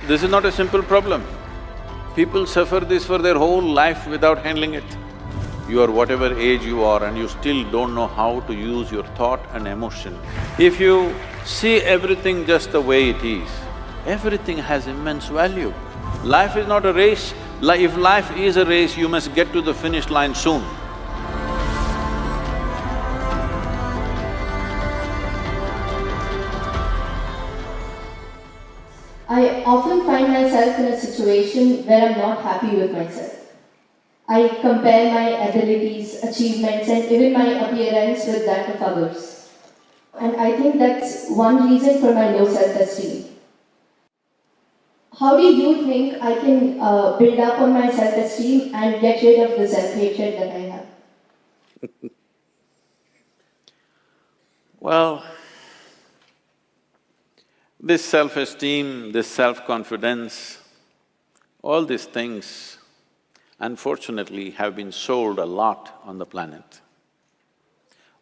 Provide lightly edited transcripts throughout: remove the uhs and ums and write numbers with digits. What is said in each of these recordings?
This is not a simple problem. People suffer this for their whole life without handling it. You are whatever age you are and you still don't know how to use your thought and emotion. If you see everything just the way it is, everything has immense value. Life is not a race. If life is a race, you must get to the finish line soon. I often find myself in a situation where I'm not happy with myself. I compare my abilities, achievements, and even my appearance with that of others. And I think that's one reason for my low self-esteem. How do you think I can build up on my self-esteem and get rid of the self-hatred that I have? Well, this self-esteem, this self-confidence, all these things unfortunately have been sold a lot on the planet.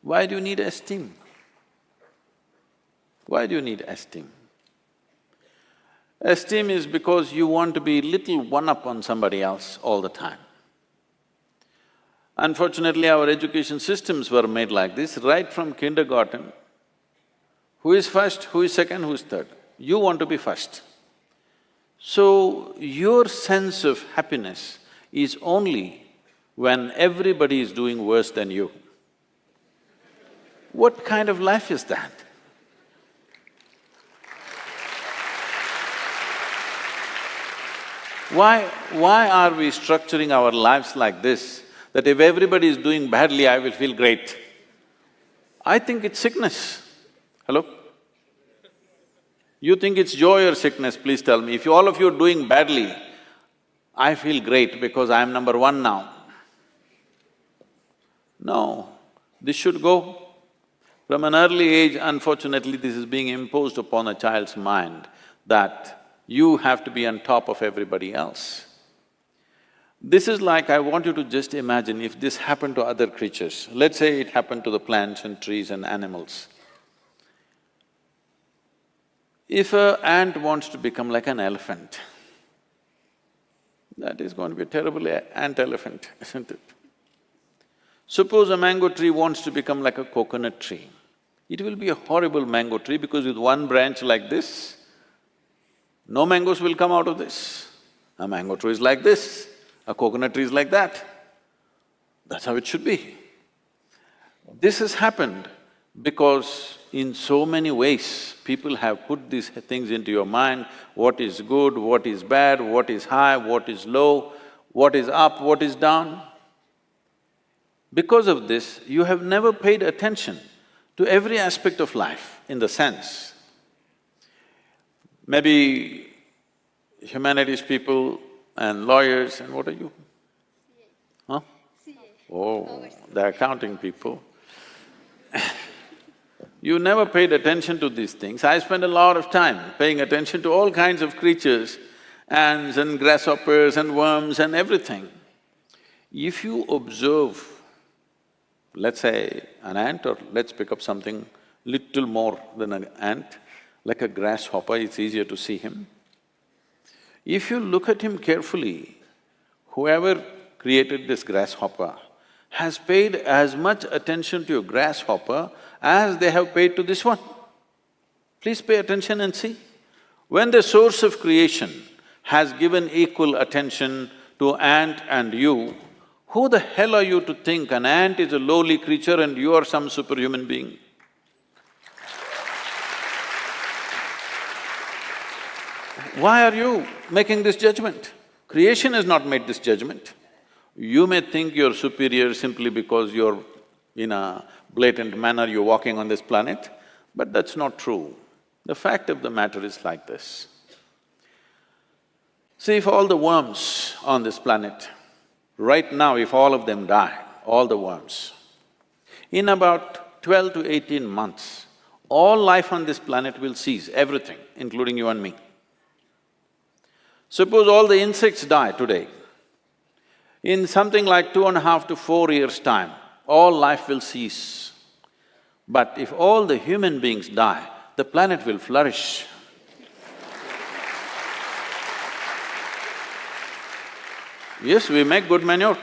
Why do you need esteem? Why do you need esteem? Esteem is because you want to be little one-up on somebody else all the time. Unfortunately, our education systems were made like this, right from kindergarten. Who is first, who is second, who is third? You want to be first. So, your sense of happiness is only when everybody is doing worse than you. What kind of life is that? Why are we structuring our lives like this, that if everybody is doing badly, I will feel great? I think it's sickness. Hello? You think it's joy or sickness, please tell me. If all of you are doing badly, I feel great because I am number one now. No, this should go. From an early age, unfortunately, this is being imposed upon a child's mind that you have to be on top of everybody else. This is like, I want you to just imagine if this happened to other creatures. Let's say it happened to the plants and trees and animals. If an ant wants to become like an elephant, that is going to be a terrible ant-elephant, isn't it? Suppose a mango tree wants to become like a coconut tree. It will be a horrible mango tree because with one branch like this, no mangoes will come out of this. A mango tree is like this, a coconut tree is like that. That's how it should be. This has happened because in so many ways, people have put these things into your mind, what is good, what is bad, what is high, what is low, what is up, what is down. Because of this, you have never paid attention to every aspect of life in the sense. Maybe humanities people and lawyers and what are you? Huh? Oh, the accounting people. You never paid attention to these things. I spend a lot of time paying attention to all kinds of creatures, ants and grasshoppers and worms and everything. If you observe, let's say an ant, or let's pick up something little more than an ant, like a grasshopper, it's easier to see him. If you look at him carefully, whoever created this grasshopper has paid as much attention to a grasshopper as they have paid to this one. Please pay attention and see. When the source of creation has given equal attention to ant and you, who the hell are you to think an ant is a lowly creature and you are some superhuman being? Why are you making this judgment? Creation has not made this judgment. You may think you're superior simply because you're in a blatant manner, you're walking on this planet, but that's not true. The fact of the matter is like this. See, if all the worms on this planet, right now if all of them die, all the worms, in about 12 to 18 months, all life on this planet will cease, everything, including you and me. Suppose all the insects die today, in something like 2.5 to 4 years' time, all life will cease. But if all the human beings die, the planet will flourish. Yes, we make good manure.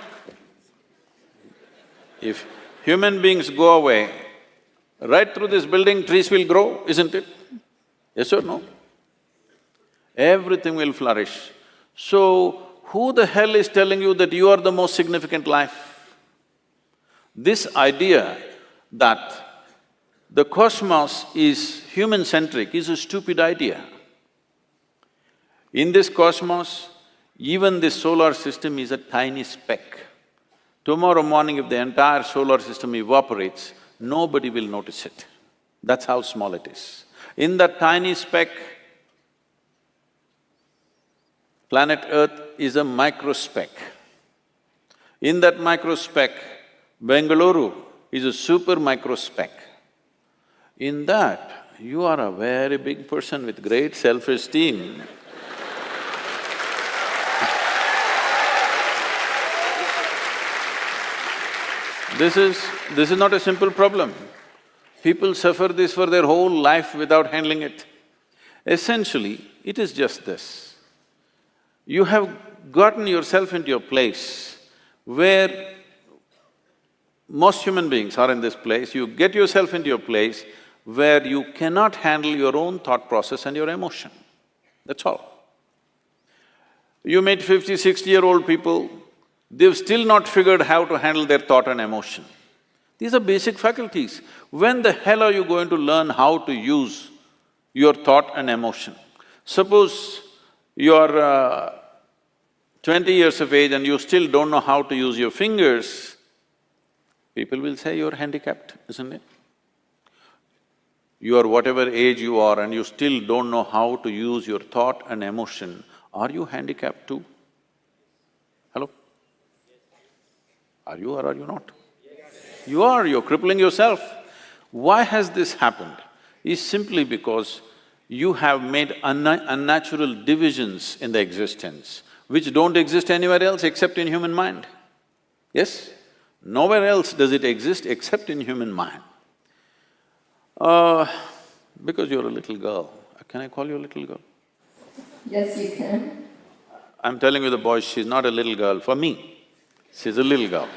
If human beings go away, right through this building, trees will grow, isn't it? Yes or no? Everything will flourish. So, who the hell is telling you that you are the most significant life? This idea that the cosmos is human-centric is a stupid idea. In this cosmos, even this solar system is a tiny speck. Tomorrow morning, if the entire solar system evaporates, nobody will notice it. That's how small it is. In that tiny speck, planet Earth is a microspeck. In that microspeck, Bengaluru is a super microspeck. In that, you are a very big person with great self-esteem. This is not a simple problem. People suffer this for their whole life without handling it. Essentially, it is just this. You have gotten yourself into a place where most human beings are in this place, you get yourself into a place where you cannot handle your own thought process and your emotion. That's all. You meet 50, 60-year-old people, they've still not figured how to handle their thought and emotion. These are basic faculties. When the hell are you going to learn how to use your thought and emotion? Suppose you're 20 years of age and you still don't know how to use your fingers, people will say you're handicapped, isn't it? You are whatever age you are and you still don't know how to use your thought and emotion, are you handicapped too? Hello? Are you or are you not? You are, you're crippling yourself. Why has this happened? Is simply because you have made unnatural divisions in the existence, which don't exist anywhere else except in human mind. Yes? Nowhere else does it exist except in human mind. Because you're a little girl, can I call you a little girl? Yes, you can. I'm telling you the boys, she's not a little girl, for me, she's a little girl.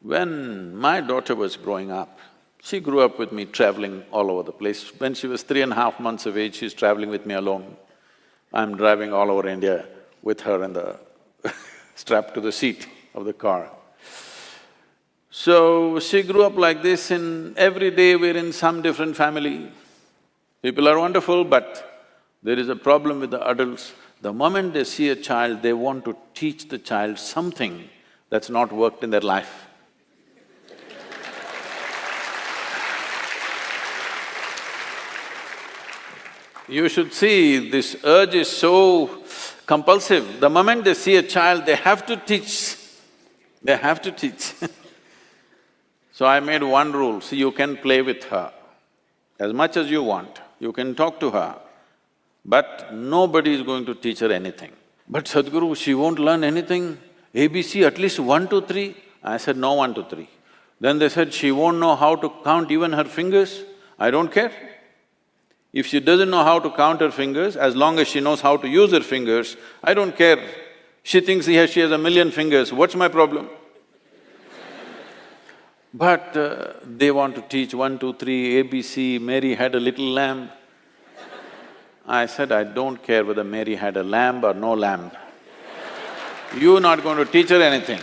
When my daughter was growing up, she grew up with me traveling all over the place. When she was 3.5 months of age, she's traveling with me alone. I'm driving all over India with her in the strapped to the seat of the car. So, she grew up like this, and every day we're in some different family. People are wonderful, but there is a problem with the adults. The moment they see a child, they want to teach the child something that's not worked in their life. You should see, this urge is so compulsive. The moment they see a child, they have to teach. They have to teach. So I made one rule, see, you can play with her as much as you want, you can talk to her, but nobody is going to teach her anything. But Sadhguru, she won't learn anything, ABC at least 1, 2, 3. I said, no 1, 2, 3. Then they said, she won't know how to count even her fingers. I don't care. If she doesn't know how to count her fingers, as long as she knows how to use her fingers, I don't care. She thinks she has 1,000,000 fingers, what's my problem? But they want to teach 1, 2, 3, ABC, Mary had a little lamb. I said, I don't care whether Mary had a lamb or no lamb. You're not going to teach her anything.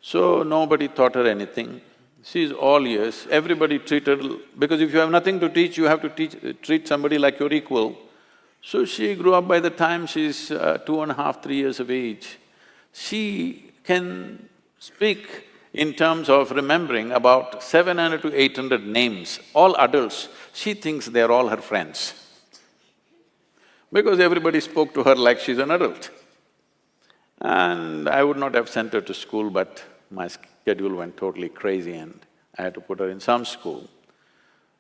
So nobody taught her anything. She's all ears, everybody treated… because if you have nothing to teach, you have to treat somebody like your equal. So she grew up. By the time she's 2.5, 3 years of age, she can speak in terms of remembering about 700 to 800 names, all adults. She thinks they're all her friends, because everybody spoke to her like she's an adult. And I would not have sent her to school, but my schedule went totally crazy and I had to put her in some school.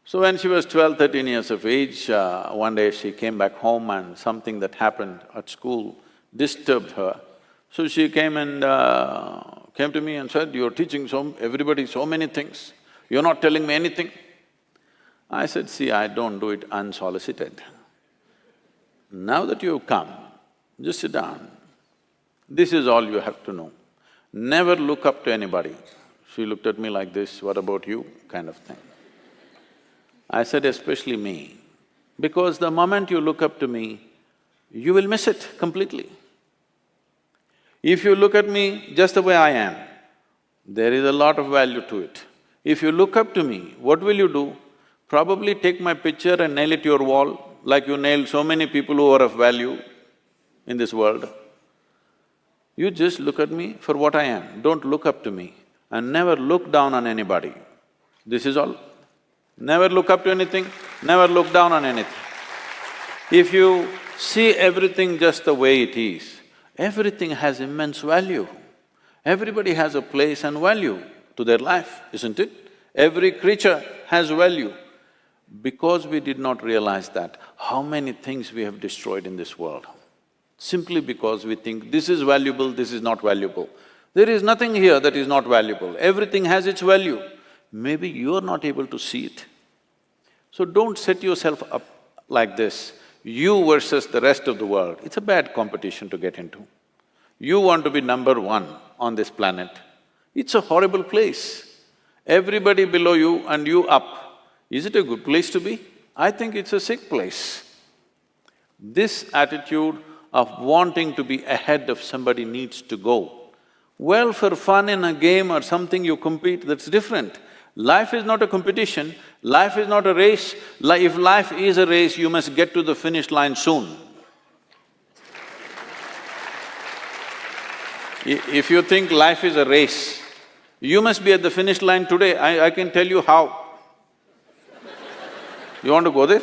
So when she was 12, 13 years of age, one day she came back home and something that happened at school disturbed her. So she came and came to me and said, you're teaching everybody so many things, you're not telling me anything. I said, see, I don't do it unsolicited. Now that you've come, just sit down. This is all you have to know. Never look up to anybody. She looked at me like this, what about you, kind of thing. I said, especially me, because the moment you look up to me, you will miss it completely. If you look at me just the way I am, there is a lot of value to it. If you look up to me, what will you do? Probably take my picture and nail it to your wall, like you nailed so many people who are of value in this world. You just look at me for what I am, don't look up to me, and never look down on anybody. This is all. Never look up to anything, never look down on anything. If you see everything just the way it is, everything has immense value. Everybody has a place and value to their life, isn't it? Every creature has value. Because we did not realize that, how many things we have destroyed in this world? Simply because we think this is valuable, this is not valuable. There is nothing here that is not valuable, everything has its value. Maybe you are not able to see it. So don't set yourself up like this, you versus the rest of the world. It's a bad competition to get into. You want to be number one on this planet. It's a horrible place. Everybody below you and you up. Is it a good place to be? I think it's a sick place. This attitude of wanting to be ahead of somebody needs to go. Well, for fun in a game or something you compete, that's different. Life is not a competition, life is not a race. If life is a race, you must get to the finish line soon. If you think life is a race, you must be at the finish line today, I can tell you how. You want to go there?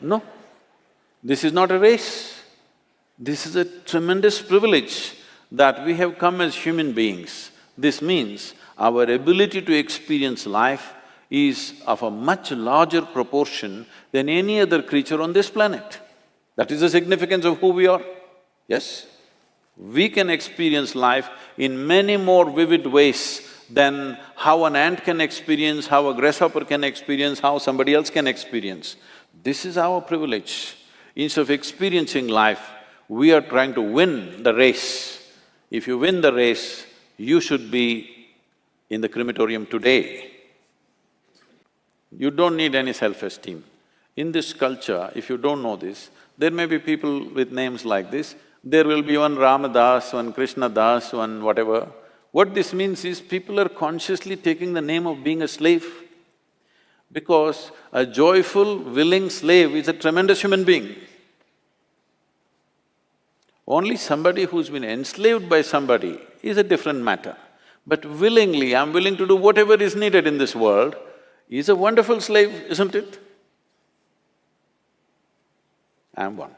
No. This is not a race. This is a tremendous privilege that we have come as human beings. This means our ability to experience life is of a much larger proportion than any other creature on this planet. That is the significance of who we are, yes? We can experience life in many more vivid ways than how an ant can experience, how a grasshopper can experience, how somebody else can experience. This is our privilege. Instead of experiencing life, we are trying to win the race. If you win the race, you should be in the crematorium today. You don't need any self-esteem. In this culture, if you don't know this, there may be people with names like this, there will be one Ramadas, one Krishna Das, one whatever. What this means is people are consciously taking the name of being a slave, because a joyful, willing slave is a tremendous human being. Only somebody who's been enslaved by somebody is a different matter. But willingly, I'm willing to do whatever is needed in this world, is a wonderful slave, isn't it? I'm one.